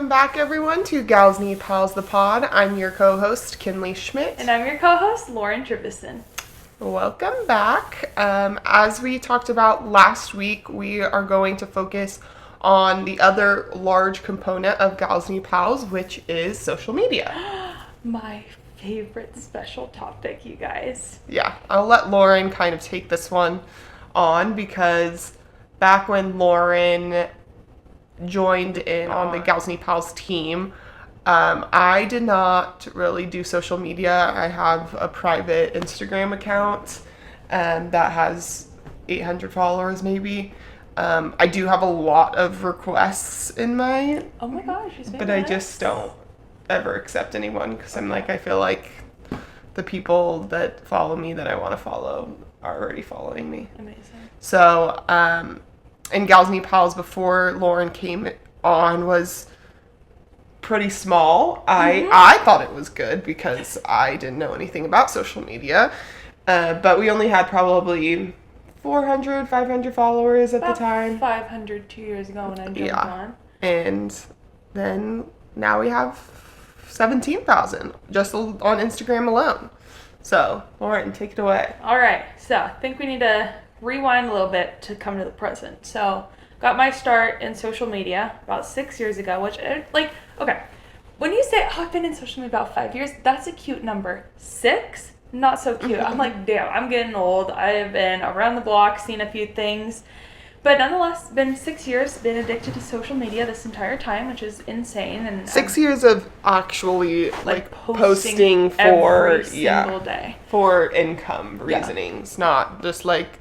Welcome back, everyone, to Gals Need Pals, the pod. I'm your co-host, Kinley Schmidt. And I'm your co-host, Lauren Tribison. Welcome back. As we talked about last week, we are going to focus on the other large component of Gals Need Pals, which is social media. My favorite special topic, you guys. Yeah, I'll let Lauren kind of take this one on because back when Lauren joined in on the Gals Need Pals team, I did not really do social media. I have a private Instagram account that has 800 followers maybe. I do have a lot of requests in my... Oh my gosh, but I just don't ever accept anyone because I'm like, I feel like the people that follow me that I want to follow are already following me. Amazing. So, and Gals Need Pals before Lauren came on was pretty small. I thought it was good because I didn't know anything about social media. But we only had probably 400, 500 followers at the time. 500 2 years ago when I jumped on. And then now we have 17,000 just on Instagram alone. So, Lauren, take it away. All right, so I think we need to rewind a little bit to come to the present. So, got my start in social media about 6 years ago, which, okay, when you say, I've been in social media about 5 years, that's a cute number. 6? Not so cute. I'm like, damn, I'm getting old. I've been around the block, seen a few things. But nonetheless, been 6 years, been addicted to social media this entire time, which is insane. And 6 years of actually posting for every single day for income reasonings, not just like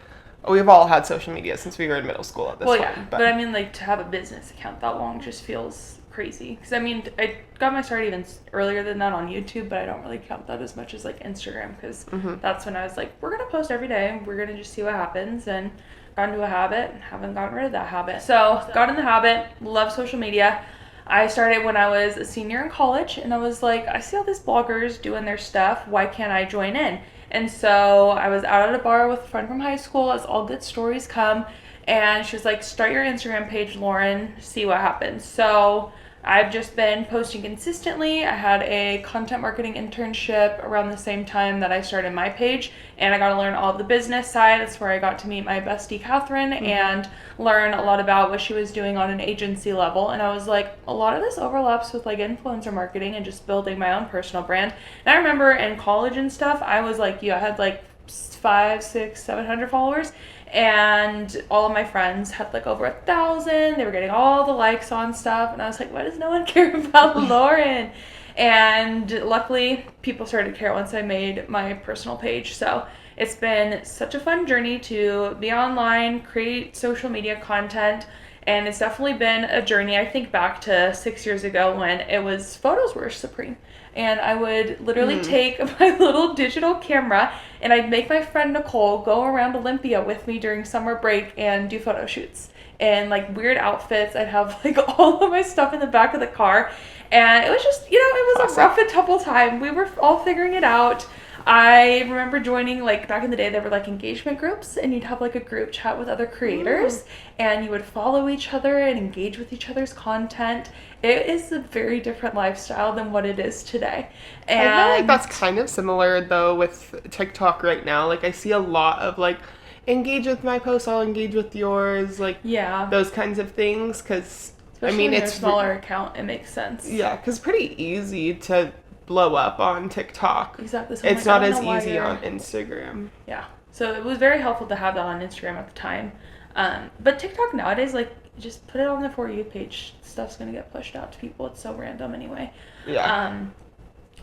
we've all had social media since we were in middle school at this point. Yeah, but I mean, like, to have a business account that long just feels crazy. Because I mean, I got my start even earlier than that on YouTube, but I don't really count that as much as like Instagram because that's when I was like, we're gonna post every day, we're gonna just see what happens, and got into a habit and haven't gotten rid of that habit. So got in the habit, love social media. I started when I was a senior in college, and I was like, I see all these bloggers doing their stuff, why can't I join in? And so I was out at a bar with a friend from high school, as all good stories come, and she was like, start your Instagram page, Lauren, see what happens. So I've just been posting consistently. I had a content marketing internship around the same time that I started my page, and I got to learn all of the business side. That's where I got to meet my bestie, Catherine, and learn a lot about what she was doing on an agency level. And I was like, a lot of this overlaps with like influencer marketing and just building my own personal brand. And I remember in college and stuff, I was like you, I had like 500, 600, 700 followers. And all of my friends had like over 1,000. They were getting all the likes on stuff. And I was like, why does no one care about Lauren? And luckily, people started to care once I made my personal page. So it's been such a fun journey to be online, create social media content. And it's definitely been a journey. I think back to 6 years ago when it was photos were supreme. And I would literally take my little digital camera and I'd make my friend Nicole go around Olympia with me during summer break and do photo shoots and like weird outfits. I'd have like all of my stuff in the back of the car. And it was just, it was a rough and tumble time. We were all figuring it out. I remember joining, like, back in the day, there were, like, engagement groups, and you'd have, like, a group chat with other creators, and you would follow each other and engage with each other's content. It is a very different lifestyle than what it is today. And I feel like that's kind of similar, though, with TikTok right now. Like, I see a lot of, like, engage with my post, I'll engage with yours, like, those kinds of things, because, I mean, it's a smaller account, it makes sense. Yeah, because pretty easy to blow up on TikTok. Exactly. So it's not as easy on Instagram. Yeah. So it was very helpful to have that on Instagram at the time. But TikTok nowadays, like, just put it on the For You page. Stuff's going to get pushed out to people. It's so random anyway. Yeah.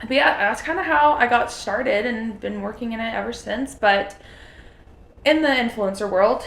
But yeah, that's kind of how I got started and been working in it ever since. But in the influencer world,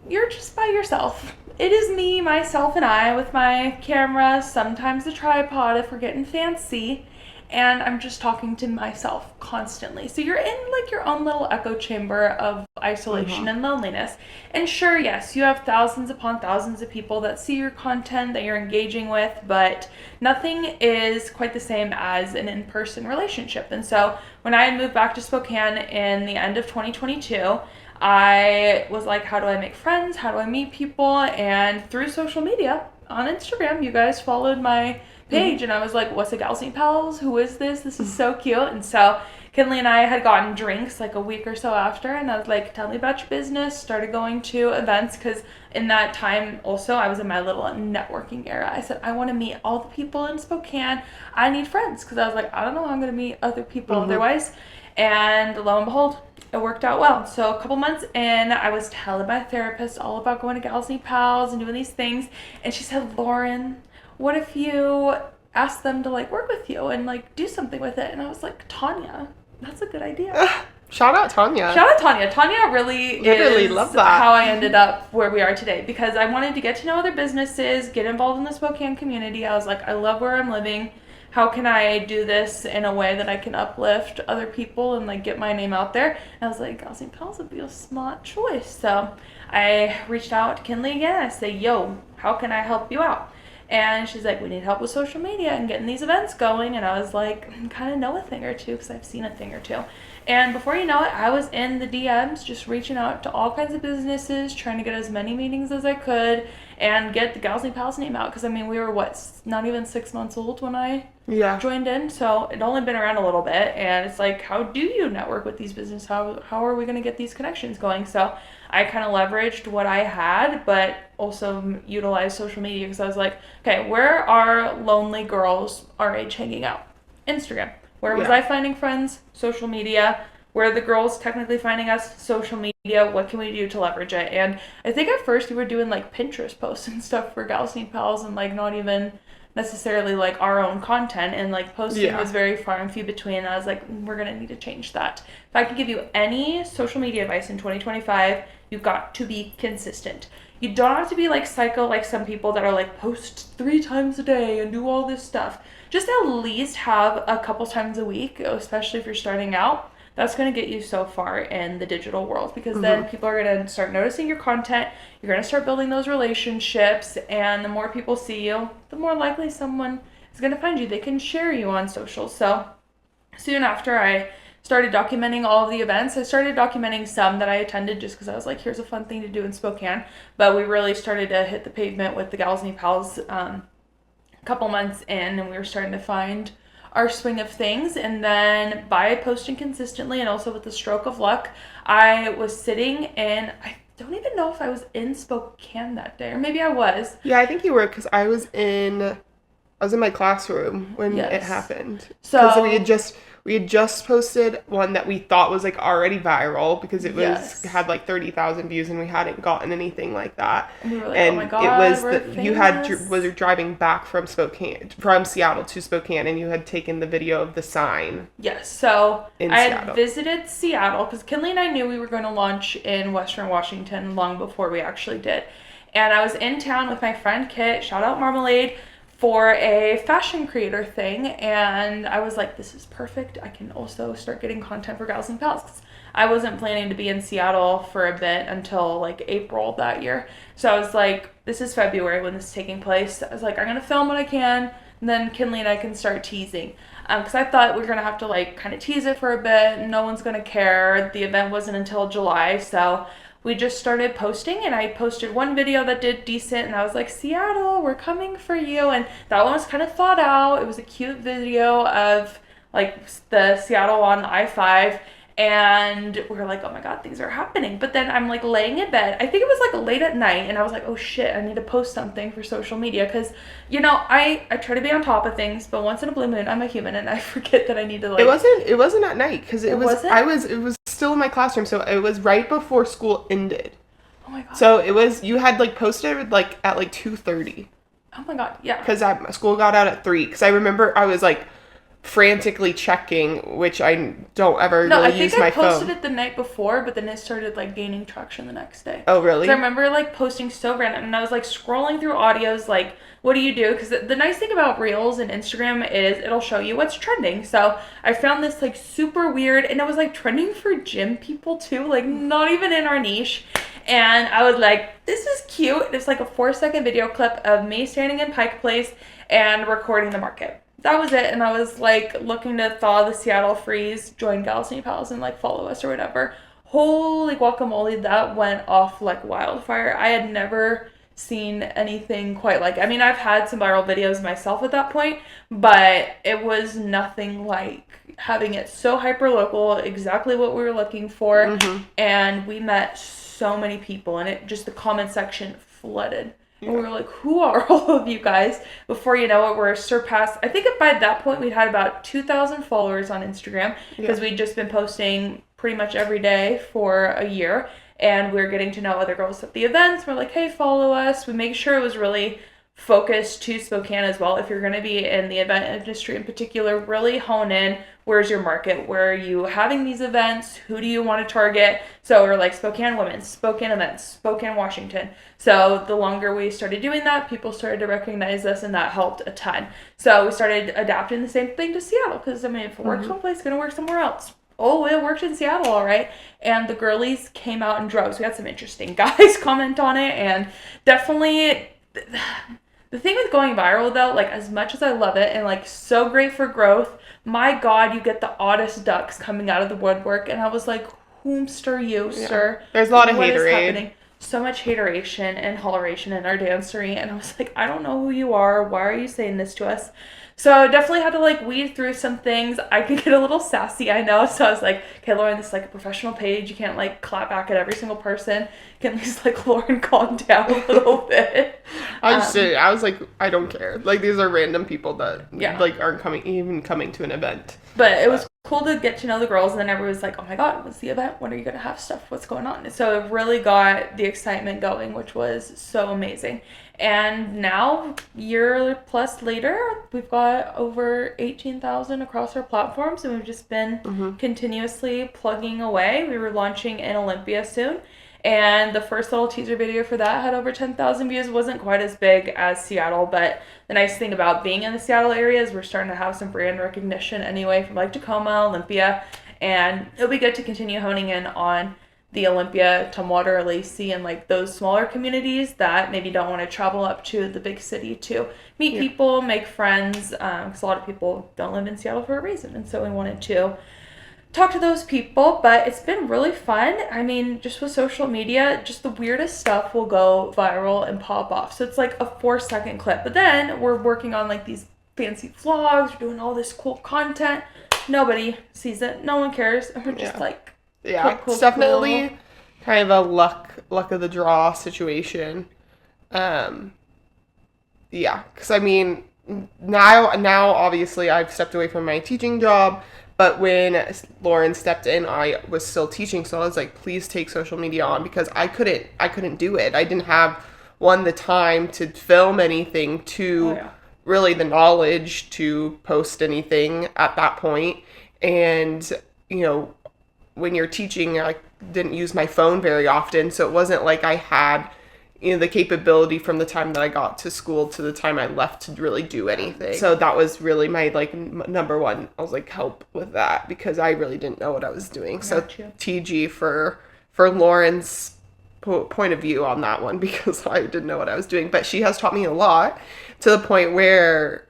you're just by yourself. It is me, myself, and I with my camera, sometimes a tripod if we're getting fancy. And I'm just talking to myself constantly. So you're in like your own little echo chamber of isolation and loneliness. And sure, yes, you have thousands upon thousands of people that see your content that you're engaging with, but nothing is quite the same as an in-person relationship. And so when I had moved back to Spokane in the end of 2022, I was like, how do I make friends? How do I meet people? And through social media, on Instagram, you guys followed my page, and I was like, what's a Galsy Pals? Who is this? This is so cute. And so Kinley and I had gotten drinks like a week or so after, and I was like, tell me about your business. Started going to events, because in that time also I was in my little networking era. I said, I want to meet all the people in Spokane. I need friends, because I was like, I don't know how I'm going to meet other people otherwise. And lo and behold, it worked out well. So a couple months in, I was telling my therapist all about going to Galsy Pals and doing these things, and she said, Lauren, what if you ask them to like work with you and like do something with it? And I was like, Tanya, that's a good idea. Shout out Tanya. Shout out Tanya. Tanya really Literally is love that. how I ended up where we are today, because I wanted to get to know other businesses, get involved in the Spokane community. I was like, I love where I'm living. How can I do this in a way that I can uplift other people and like get my name out there? And I was like, Galsy Pals would be a smart choice. So I reached out to Kinley again. I said, yo, how can I help you out? And she's like, we need help with social media and getting these events going. And I was like, I kind of know a thing or two, because I've seen a thing or two. And before you know it, I was in the DMs just reaching out to all kinds of businesses, trying to get as many meetings as I could and get the Galsy Pals name out. Because, I mean, we were, not even 6 months old when I joined in. So it'd only been around a little bit. And it's like, how do you network with these businesses? How are we going to get these connections going? So I kind of leveraged what I had, but also utilized social media, because I was like, okay, where are lonely girls our age hanging out? Instagram. Where was I finding friends? Social media. Where are the girls technically finding us? Social media. What can we do to leverage it? And I think at first we were doing like Pinterest posts and stuff for Galsy Pals, and like not even necessarily like our own content, and like posting was very far and few between. And I was like, we're gonna need to change that. If I could give you any social media advice in 2025, you've got to be consistent. You don't have to be like psycho like some people that are like post 3 times a day and do all this stuff. Just at least have a couple times a week, especially if you're starting out. That's going to get you so far in the digital world, because then people are going to start noticing your content. You're going to start building those relationships, and the more people see you, the more likely someone is going to find you. They can share you on social. So soon after I started documenting all of the events, I started documenting some that I attended just because I was like, here's a fun thing to do in Spokane. But we really started to hit the pavement with the Galsy Pals couple months in, and we were starting to find our swing of things. And then by posting consistently, and also with the stroke of luck, I was sitting in, I don't even know if I was in Spokane that day, or maybe I was. Yeah, I think you were, because I was in my classroom when it happened. So because we had just posted one that we thought was like already viral, because it was had like 30,000 views, and we hadn't gotten anything like that. And we were like, and oh my god, it was you was driving back from Seattle to Spokane, and you had taken the video of the sign. Yes, so I had Seattle. visited Seattle, because Kinley and I knew we were going to launch in Western Washington long before we actually did. And I was in town with my friend Kit, shout out Marmalade, for a fashion creator thing, and I was like, this is perfect. I can also start getting content for Galsy Pals. I wasn't planning to be in Seattle for a bit until like April that year. So I was like, this is February when this is taking place. I was like, I'm going to film what I can, and then Kinley and I can start teasing. Because I thought we were going to have to like kind of tease it for a bit. No one's going to care. The event wasn't until July, so we just started posting, and I posted one video that did decent, and I was like, Seattle, we're coming for you. And that one was kind of thought out. It was a cute video of like the Seattle on I-5, and we were like, oh my god, things are happening. But then I'm like laying in bed, I think it was like late at night, and I was like, oh shit, I need to post something for social media, because you know, I try to be on top of things, but once in a blue moon I'm a human, and I forget that I need to like. It wasn't at night, because it was still in my classroom, so it was right before school ended. Oh my god. So it was, you had like posted like at like 2:30. Oh my god, yeah. Because school got out at 3. Because I remember I was like frantically checking, which I don't ever really use my phone. No, I think I posted it the night before, but then it started like gaining traction the next day. Oh, really? So I remember like posting so random, and I was like scrolling through audios, like, what do you do? Because the nice thing about Reels and Instagram is it'll show you what's trending. So I found this like super weird, and it was like trending for gym people too, like not even in our niche. And I was like, this is cute. It's like a 4-second video clip of me standing in Pike Place and recording the market. That was it. And I was like looking to thaw the Seattle freeze, join Galsy Pals, and like follow us or whatever. Holy guacamole, that went off like wildfire. I had never seen anything quite like. I mean, I've had some viral videos myself at that point, but it was nothing like having it so hyper local, exactly what we were looking for, and we met so many people, and it just the comment section flooded. And we were like, who are all of you guys? Before you know it, we're surpassed. I think by that point we'd had about 2,000 followers on Instagram because we'd just been posting pretty much every day for a year. And we were getting to know other girls at the events. We're like, hey, follow us. We make sure it was really focused to Spokane as well. If you're going to be in the event industry in particular, really hone in. Where's your market? Where are you having these events? Who do you want to target? So we're like Spokane women, Spokane events, Spokane, Washington. So the longer we started doing that, people started to recognize us, and that helped a ton. So we started adapting the same thing to Seattle because, I mean, if it works one place, it's going to work somewhere else. Oh, it worked in Seattle, all right. And the girlies came out in droves. We had some interesting guys comment on it, and definitely the thing with going viral, though, like, as much as I love it and, like, so great for growth, my God, you get the oddest ducks coming out of the woodwork. And I was like, whomst are you, sir? There's a lot of What is haterade. happening? So much hateration and holleration in our dancery. And I was like, I don't know who you are. Why are you saying this to us? So I definitely had to, like, weed through some things. I could get a little sassy, I know. So I was like, okay, Lauren, this is, like, a professional page. You can't, like, clap back at every single person. You can at least, like, Lauren, calm down a little bit. I was like, I don't care. Like, these are random people that, like, aren't coming to an event. But it was cool to get to know the girls, and then everyone was like, oh my God, what's the event? When are you going to have stuff? What's going on? So it really got the excitement going, which was so amazing. And now, year plus later, we've got over 18,000 across our platforms, and we've just been continuously plugging away. We were launching in Olympia soon, and the first little teaser video for that had over 10,000 views. It wasn't quite as big as Seattle, but the nice thing about being in the Seattle area is we're starting to have some brand recognition anyway from, like, Tacoma, Olympia, and it'll be good to continue honing in on the Olympia, Tumwater, Lacey, and, like, those smaller communities that maybe don't want to travel up to the big city to meet people, make friends, because a lot of people don't live in Seattle for a reason, and so we wanted to talk to those people. But it's been really fun. I mean, just with social media, just the weirdest stuff will go viral and pop off. So it's like a 4-second clip, but then we're working on, like, these fancy vlogs, we're doing all this cool content, nobody sees it, no one cares, and we're just like, cool, it's definitely kind of a luck of the draw situation. Because I mean, now obviously I've stepped away from my teaching job, but when Lauren stepped in, I was still teaching, so I was like, please take social media on, because I couldn't do it. I didn't have the time to film anything, really the knowledge to post anything at that point. And when you're teaching, I didn't use my phone very often, so it wasn't like I had the capability from the time that I got to school to the time I left to really do anything. So that was really my, like, number one. I was like, help with that, because I really didn't know what I was doing. So TG for Lauren's point of view on that one, because I didn't know what I was doing. But she has taught me a lot, to the point where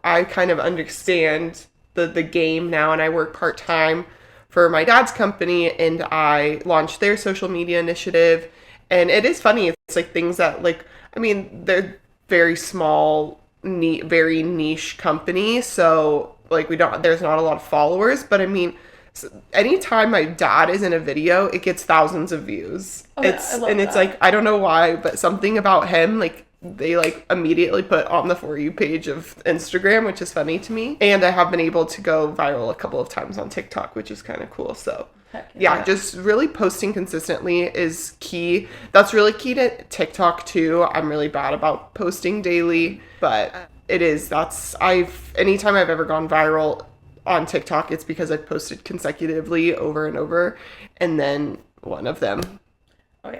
I kind of understand the game now, and I work part-time for my dad's company, and I launched their social media initiative. And it is funny. It's like things that, like, I mean, they're very small, very niche company. So, like, there's not a lot of followers. But I mean, anytime my dad is in a video, it gets thousands of views. It's like, I don't know why, but something about him, like, they, like, immediately put on the For You page of Instagram, which is funny to me. And I have been able to go viral a couple of times on TikTok, which is kind of cool. So just really posting consistently is key. That's really key to TikTok too. I'm really bad about posting daily, but anytime I've ever gone viral on TikTok, it's because I've posted consecutively over and over, and then one of them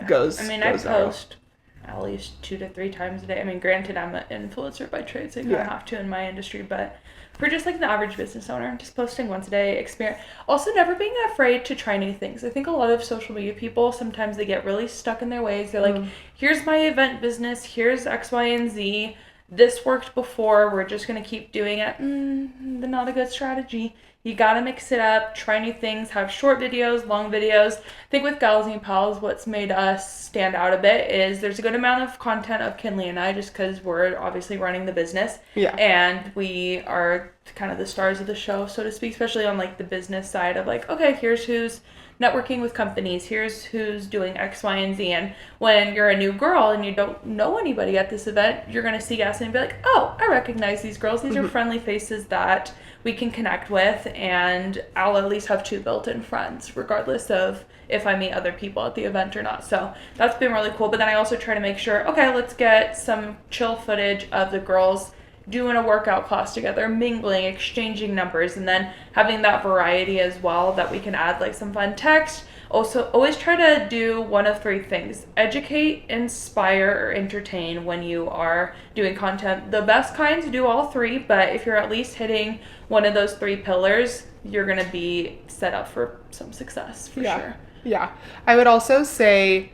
goes. I mean, I post at least 2 to 3 times a day. I mean, granted, I'm an influencer by trade, so you kind of have to in my industry, but for just, like, the average business owner, just posting once a day, experience. Also, never being afraid to try new things. I think a lot of social media people, sometimes they get really stuck in their ways. They're like, here's my event business, here's X, Y, and Z. This worked before, we're just going to keep doing it. Not a good strategy. You gotta mix it up, try new things, have short videos, long videos. I think with Gals and Pals, what's made us stand out a bit is there's a good amount of content of Kinley and I, just because we're obviously running the business. Yeah. And we are kind of the stars of the show, so to speak, especially on like the business side of like, okay, here's who's networking with companies, here's who's doing X, Y, and Z. And when you're a new girl and you don't know anybody at this event, you're going to see us and be like, oh, I recognize these girls. These are friendly faces that we can connect with, and I'll at least have 2 built-in friends, regardless of if I meet other people at the event or not. So that's been really cool. But then I also try to make sure, okay, let's get some chill footage of the girls doing a workout class together, mingling, exchanging numbers, and then having that variety as well that we can add like some fun text. Also, always try to do one of 3 things: educate, inspire, or entertain when you are doing content. The best kinds do all 3, but if you're at least hitting one of those 3 pillars, you're going to be set up for some success for sure. Yeah. I would also say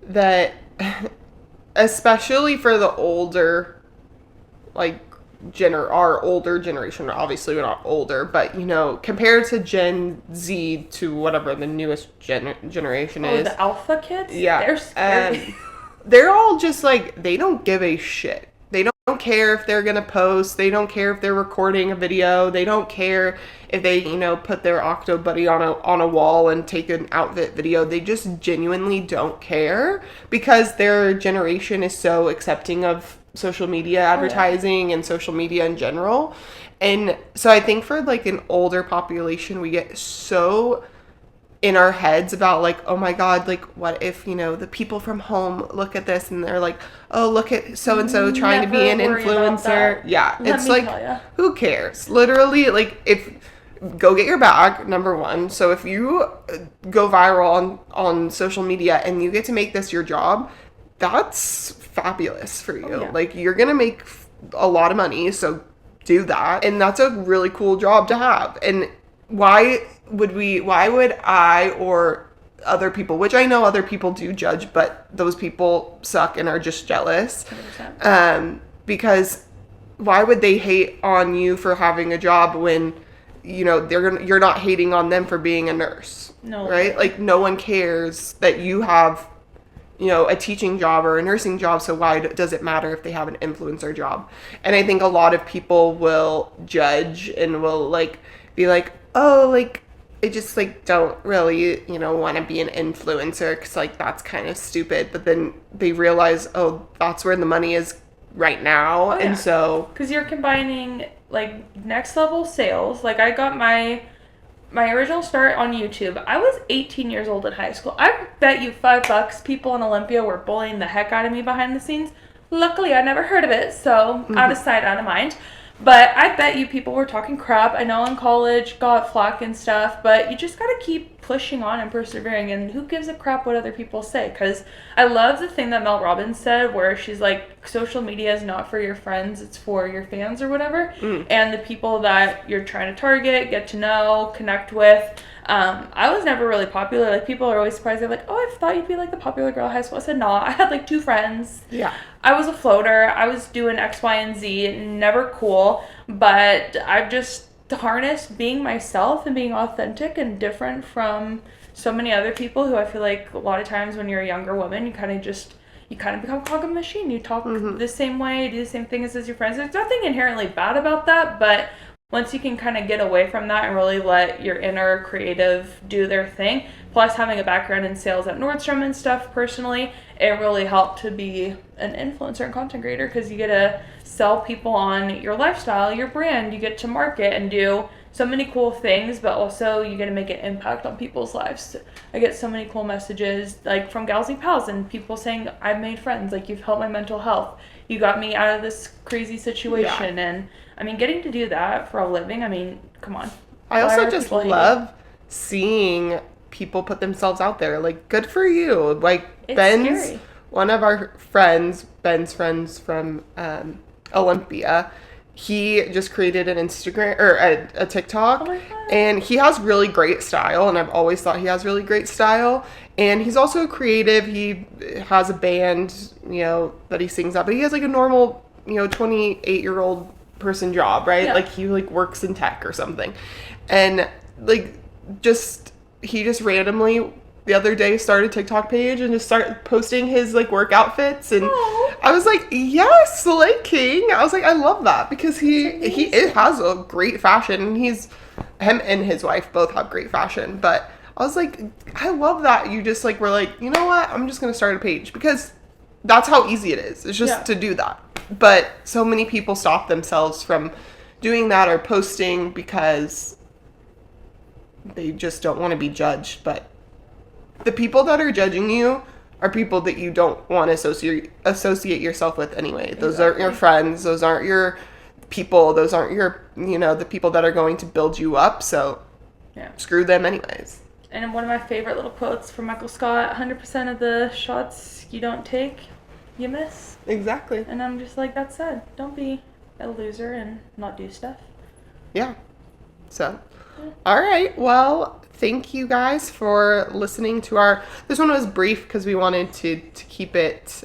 that, especially for the older, like, our older generation, obviously we're not older, but, you know, compared to Gen Z to whatever the newest generation is. The alpha kids? Yeah. They're scary. They're all just like, they don't give a shit. They don't care if they're gonna post. They don't care if they're recording a video. They don't care if they, you know, put their Octo Buddy on a wall and take an outfit video. They just genuinely don't care because their generation is so accepting of social media advertising and social media in general. And so I think for like an older population, we get so in our heads about like, oh my God, like what if, you know, the people from home look at this and they're like, oh, look at so-and-so trying to be an influencer. Yeah. It's like, who cares? Literally, like, if go get your bag, number 1. So if you go viral on social media and you get to make this your job, that's fabulous for you. Like, you're gonna make a lot of money, so do that. And that's a really cool job to have. And why would I or other people, which I know other people do judge, but those people suck and are just jealous. 100%. Because why would they hate on you for having a job when, you know, you're not hating on them for being a nurse? No. Right? Like, no one cares that you have, you know, a teaching job or a nursing job, so why does it matter if they have an influencer job? And I think a lot of people will judge and will, like, be like, oh, like, I just, like, don't really, you know, want to be an influencer because, like, that's kind of stupid. But then they realize, oh, that's where the money is right now. And so... Because you're combining, like, next level sales. Like, I got my original start on YouTube. I was 18 years old in high school. I bet you $5 people in Olympia were bullying the heck out of me behind the scenes. Luckily, I never heard of it, so out of sight, out of mind. But I bet you people were talking crap. I know in college, got flack and stuff, but you just gotta keep pushing on and persevering, and who gives a crap what other people say? Because I love the thing that Mel Robbins said, where she's like, social media is not for your friends, it's for your fans or whatever, and the people that you're trying to target, get to know, connect with. I was never really popular. Like, people are always surprised. They're like, oh, I thought you'd be like the popular girl at high school. I said, no, I had like 2 friends. Yeah. I was a floater. I was doing X, Y, and Z. Never cool. But I've just harnessed being myself and being authentic and different from so many other people who I feel like a lot of times when you're a younger woman, you kind of become a cog of a machine. You talk the same way, do the same things as your friends. There's nothing inherently bad about that, but once you can kind of get away from that and really let your inner creative do their thing, plus having a background in sales at Nordstrom and stuff personally, it really helped to be an influencer and content creator, because you get to sell people on your lifestyle, your brand, you get to market and do so many cool things, but also you get to make an impact on people's lives. I get so many cool messages, like from Gals and Pals, and people saying, I've made friends, like, you've helped my mental health, you got me out of this crazy situation. And I mean, getting to do that for a living, I mean, come on. I also just love seeing people put themselves out there. Like, good for you. Like, it's scary. One of our friends, Ben's friends from Olympia, he just created an Instagram or a TikTok, and he has really great style, and I've always thought he has really great style. And he's also creative. He has a band, you know, that he sings at, but he has like a normal, you know, 28-year-old person job, right? Yeah. Like he like works in tech or something. And like he just randomly the other day started a TikTok page and just started posting his like work outfits, and Aw. I was like, yes, Slay King. I was like, I love that because it has a great fashion, and him and his wife both have great fashion. But I was like, I love that you just like were like, you know what? I'm just gonna start a page because that's how easy it is. It's just Yeah. to do that. But so many people stop themselves from doing that or posting because they just don't want to be judged. But the people that are judging you are people that you don't want to associate yourself with anyway. Those aren't your friends. Those aren't your people. Those aren't your, the people that are going to build you up. So Yeah. screw them anyways. And one of my favorite little quotes from Michael Scott: 100% of the shots you don't take, you miss. Exactly. And I'm just like, that's sad. Don't be a loser and not do stuff. Yeah. So, all right. Well, thank you guys for listening to this one was brief because we wanted to keep it,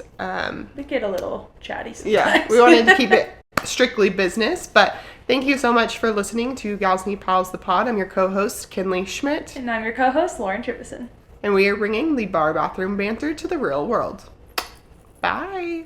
We get a little chatty sometimes. yeah, we wanted to keep it strictly business, but thank you so much for listening to Gals Need Pals the Pod. I'm your co-host, Kinley Schmidt, And I'm your co-host, Lauren Trivison. and we are bringing the bar bathroom banter to the real world. Bye.